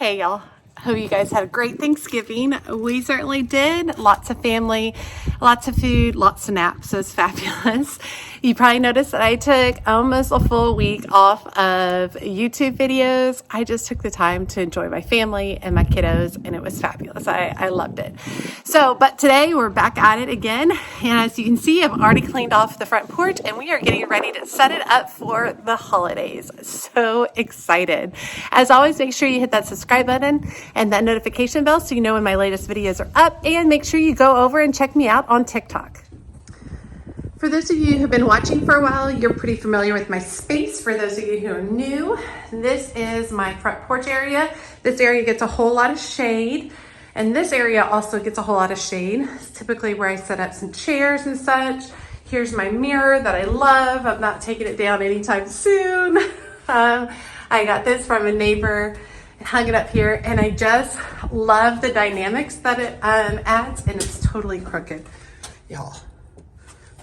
Hey y'all. Hope you guys had a great Thanksgiving. We certainly did. Lots of family, lots of food, lots of naps. So it's fabulous. You probably noticed that I took almost a full week off of YouTube videos. I just took the time to enjoy my family and my kiddos, and it was fabulous. I loved it. But today we're back at it again. And as you can see, I've already cleaned off the front porch and we are getting ready to set it up for the holidays. So excited. As always, make sure you hit that subscribe button and that notification bell so you know when my latest videos are up, and make sure you go over and check me out on TikTok. For those of you who've been watching for a while, you're pretty familiar with my space. For those of you who are new, this is my front porch area. This area gets a whole lot of shade, and this area also gets a whole lot of shade. It's typically where I set up some chairs and such. Here's my mirror that I love. I'm not taking it down anytime soon. I got this from a neighbor and hung it up here, and I just love the dynamics that it adds, and it's totally crooked, y'all.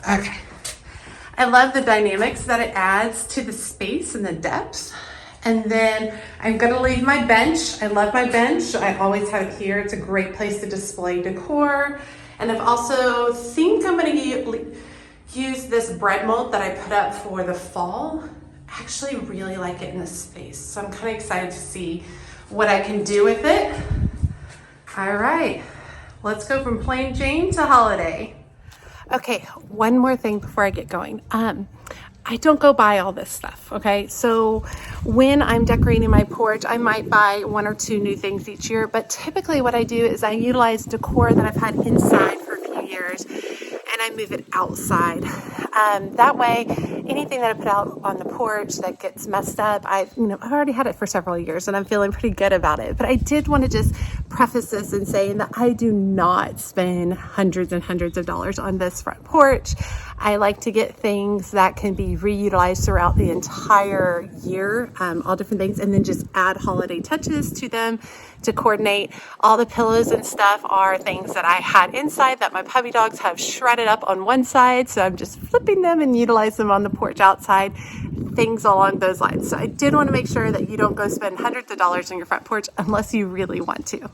Okay. I love the dynamics that it adds to the space and the depth. And then I'm gonna leave my bench. I love my bench. I always have it here. It's a great place to display decor. And I've also think I'm gonna use this bread mold that I put up for the fall. I actually really like it in this space. So I'm kind of excited to see what I can do with it. All right, let's go from plain Jane to holiday. Okay, one more thing before I get going. I don't go buy all this stuff, okay? So when I'm decorating my porch, I might buy one or two new things each year, but typically what I do is I utilize decor that I've had inside for a few years, and I move it outside. That way, anything that I put out on the porch that gets messed up, I've already had it for several years and I'm feeling pretty good about it. But I did want to just preface this in saying that I do not spend hundreds and hundreds of dollars on this front porch. I like to get things that can be reutilized throughout the entire year, all different things, and then just add holiday touches to them to coordinate. All the pillows and stuff are things that I had inside that my puppy dogs have shredded up on one side, so I'm just flipping them and utilize them on the porch outside, things along those lines. So I did want to make sure that you don't go spend hundreds of dollars on your front porch unless you really want to.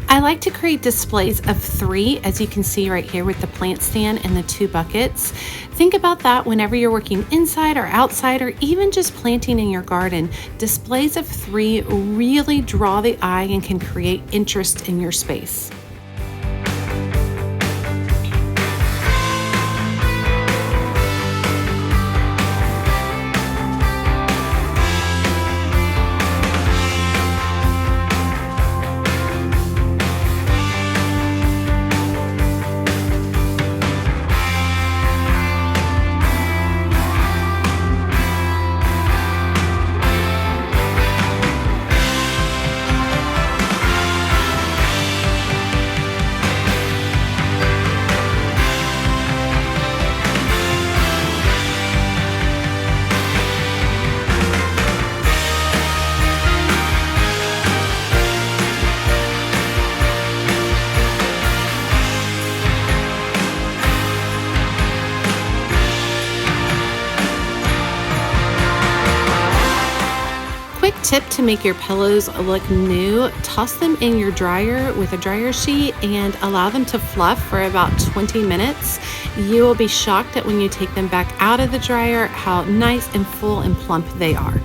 I like to create displays of 3, as you can see right here with the plant stand and the 2 buckets. Think about that whenever you're working inside or outside, or even just planting in your garden. Displays of 3 really draw the eye and can create interest in your space. Tip to make your pillows look new: toss them in your dryer with a dryer sheet and allow them to fluff for about 20 minutes. You will be shocked at when you take them back out of the dryer how nice and full and plump they are.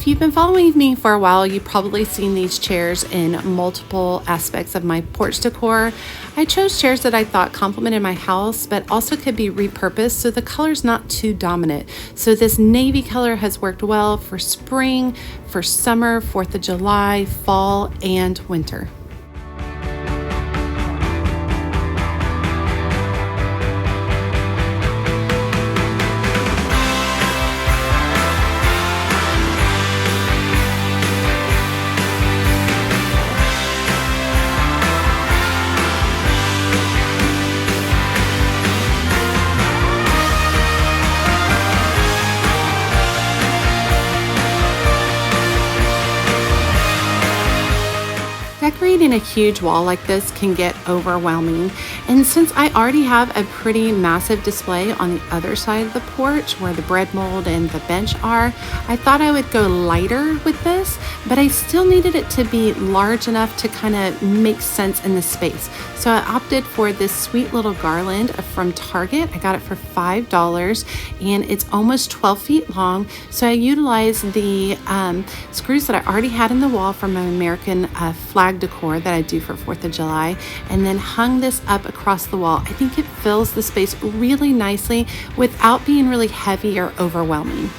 If you've been following me for a while, you've probably seen these chairs in multiple aspects of my porch decor. I chose chairs that I thought complemented my house, but also could be repurposed so the color's not too dominant. So this navy color has worked well for spring, for summer, 4th of July, fall, and winter. Decorating a huge wall like this can get overwhelming, and since I already have a pretty massive display on the other side of the porch where the bread mold and the bench are, I thought I would go lighter with this, but I still needed it to be large enough to kind of make sense in the space. So I opted for this sweet little garland from Target. I got it for $5 and it's almost 12 feet long. So I utilized the screws that I already had in the wall from my American flag decor that I do for 4th of July, and then hung this up across the wall. I think it fills the space really nicely without being really heavy or overwhelming.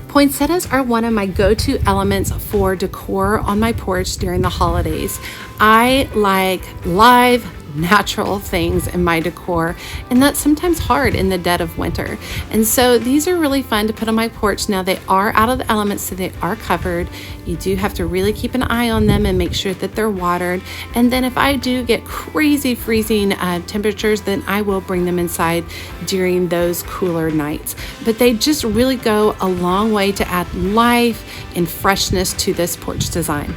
Poinsettias are one of my go-to elements for decor on my porch during the holidays. I like live, natural things in my decor, and that's sometimes hard in the dead of winter. And so these are really fun to put on my porch. Now they are out of the elements, so they are covered. You do have to really keep an eye on them and make sure that they're watered. And then if I do get crazy freezing temperatures, then I will bring them inside during those cooler nights. But they just really go a long way to add life and freshness to this porch design.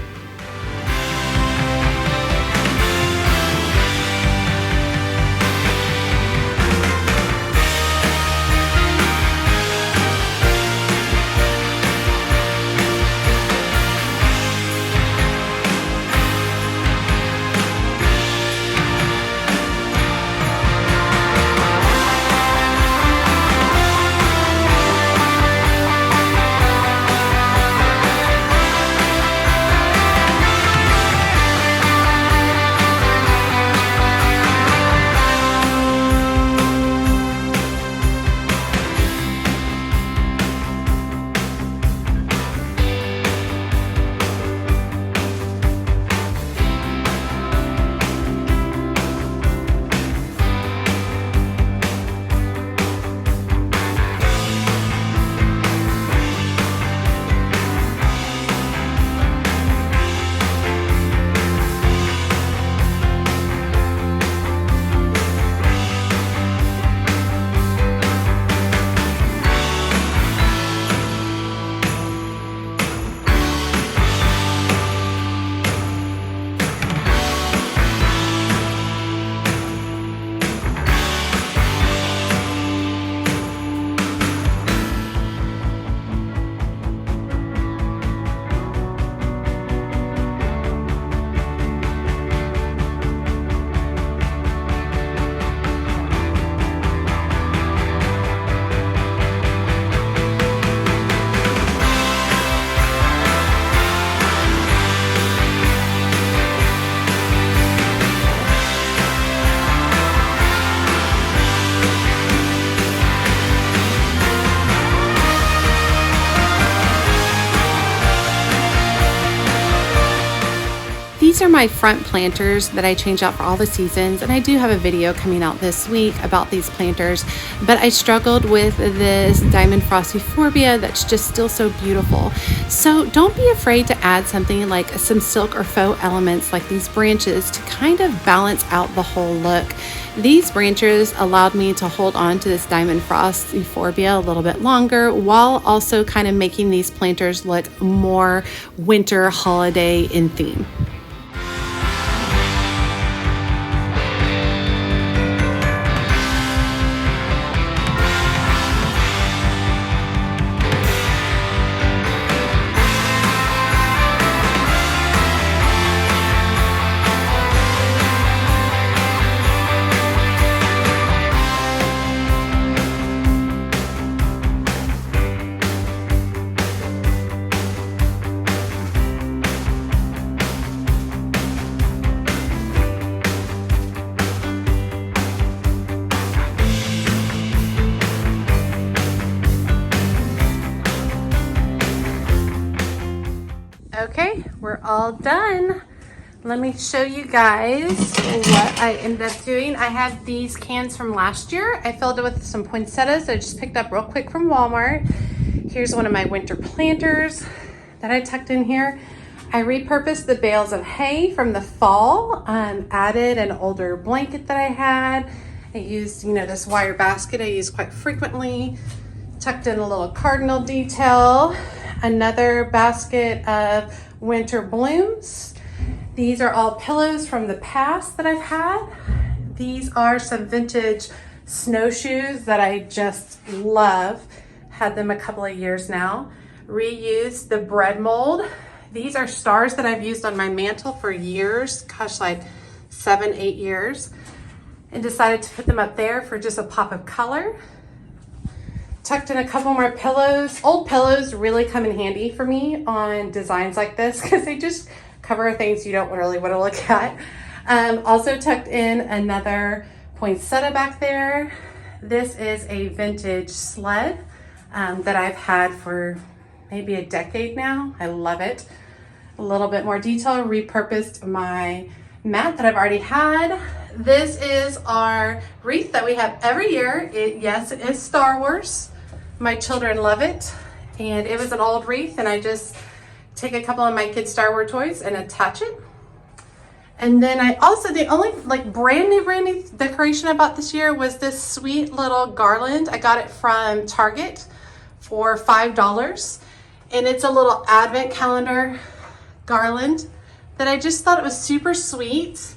these are my front planters that I change out for all the seasons, and I do have a video coming out this week about these planters, but I struggled with this Diamond Frost Euphorbia that's just still so beautiful. So don't be afraid to add something like some silk or faux elements like these branches to kind of balance out the whole look. These branches allowed me to hold on to this Diamond Frost Euphorbia a little bit longer, while also kind of making these planters look more winter holiday in theme. Okay, we're all done. Let me show you guys what I ended up doing. I have these cans from last year. I filled it with some poinsettias that I just picked up real quick from Walmart. Here's one of my winter planters that I tucked in here. I repurposed the bales of hay from the fall, added an older blanket that I had. I used, this wire basket I use quite frequently. Tucked in a little cardinal detail. Another basket of winter blooms. These are all pillows from the past that I've had. These are some vintage snowshoes that I just love. Had them a couple of years now. Reused the bread mold. These are stars that I've used on my mantle for years, gosh, like 7-8 years, and decided to put them up there for just a pop of color. Tucked in a couple more pillows. Old pillows really come in handy for me on designs like this because they just cover things you don't really want to look at. Also tucked in another poinsettia back there. This is a vintage sled that I've had for maybe a decade now. I love it. A little bit more detail. Repurposed my mat that I've already had. This is our wreath that we have every year. Yes, it is Star Wars. My children love it, and it was an old wreath, and I just take a couple of my kids' Star Wars toys and attach it. And then I also, the only brand new decoration I bought this year was this sweet little garland. I got it from Target for $5, and it's a little advent calendar garland that I just thought it was super sweet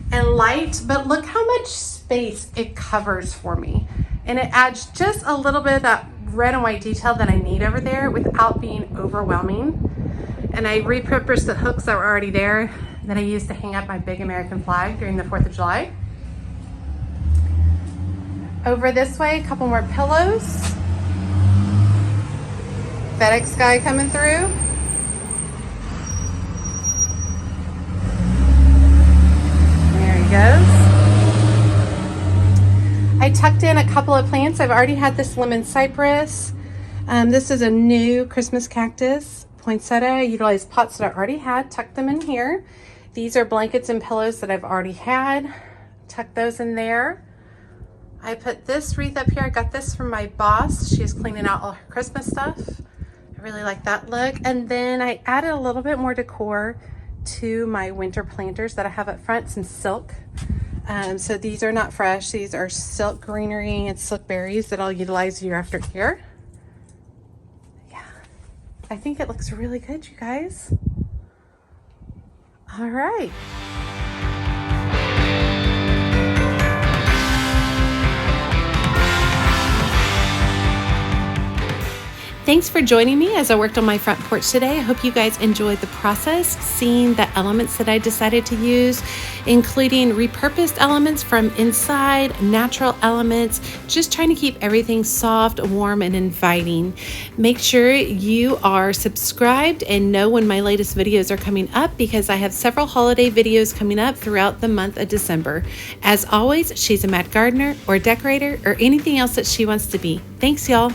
and light, but look how much space it covers for me. And it adds just a little bit of that red and white detail that I need over there without being overwhelming. And I repurposed the hooks that were already there that I used to hang up my big American flag during the 4th of July. Over this way, a couple more pillows. FedEx guy coming through. There he goes. I tucked in a couple of plants. I've already had this lemon cypress. This is a new Christmas cactus poinsettia. I utilized pots that I already had, tucked them in here. These are blankets and pillows that I've already had. Tuck those in there. I put this wreath up here. I got this from my boss. She's cleaning out all her Christmas stuff. I really like that look. And then I added a little bit more decor to my winter planters that I have up front, some silk. So these are not fresh. These are silk greenery and silk berries that I'll utilize year after year. Yeah, I think it looks really good, you guys. All right. Thanks for joining me as I worked on my front porch today. I hope you guys enjoyed the process, seeing the elements that I decided to use, including repurposed elements from inside, natural elements, just trying to keep everything soft, warm, and inviting. Make sure you are subscribed and know when my latest videos are coming up, because I have several holiday videos coming up throughout the month of December. As always, she's a mad gardener or decorator or anything else that she wants to be. Thanks, y'all.